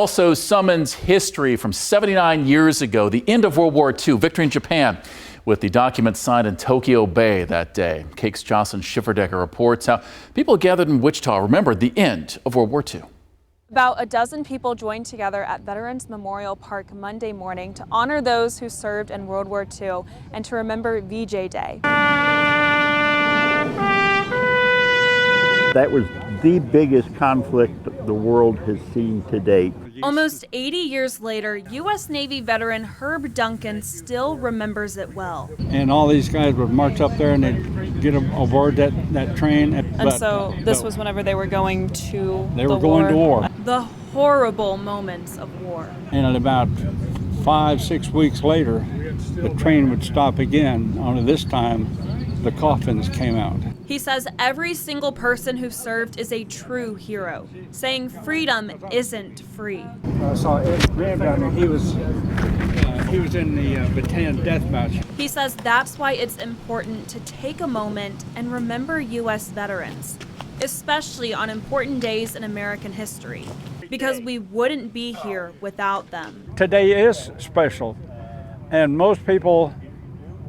Also summons history from 79 years ago, the end of World War II, victory in Japan, with the document signed in Tokyo Bay that day. KAKE's Jocelyn Schifferdecker reports how people gathered in Wichita remembered the end of World War II. About a dozen people joined together at Veterans Memorial Park Monday morning to honor those who served in World War II and to remember VJ Day. That was the biggest conflict the world has seen to date. Almost 80 years later, U.S. Navy veteran Herb Duncan still remembers it well. And all these guys would march up there and they'd get aboard that train. And so this was whenever they were going to They were going to war. The horrible moments of war. And at about 5-6 weeks later, the train would stop again. Only this time, the coffins came out. He says every single person who served is a true hero, saying freedom isn't free. I saw Ed Graham down there. He was in the battalion death match. He says that's why it's important to take a moment and remember U.S. veterans, especially on important days in American history, because we wouldn't be here without them. Today is special, and most people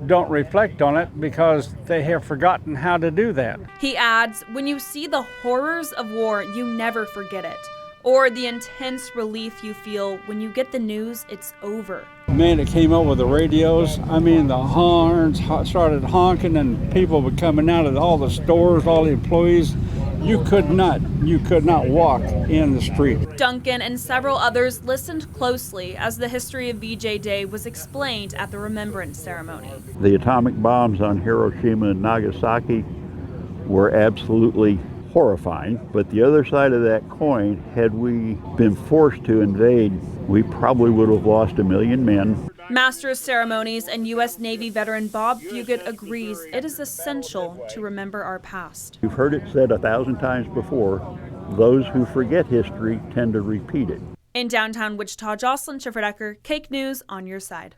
don't reflect on it because they have forgotten how to do that. He adds, when you see the horrors of war, you never forget it, or the intense relief you feel when you get the news it's over. Man, it came up with the radios. I mean, the horns started honking and people were coming out of all the stores, all the employees. You could not walk in the street. Duncan and several others listened closely as the history of VJ Day was explained at the remembrance ceremony. The atomic bombs on Hiroshima and Nagasaki were absolutely horrifying, but the other side of that coin, had we been forced to invade, we probably would have lost 1 million men. Master of Ceremonies and U.S. Navy veteran Bob Fugit agrees it is essential to remember our past. You've heard it said 1,000 times before, those who forget history tend to repeat it. In downtown Wichita, Jocelyn Schifferdecker, KAKE News on your side.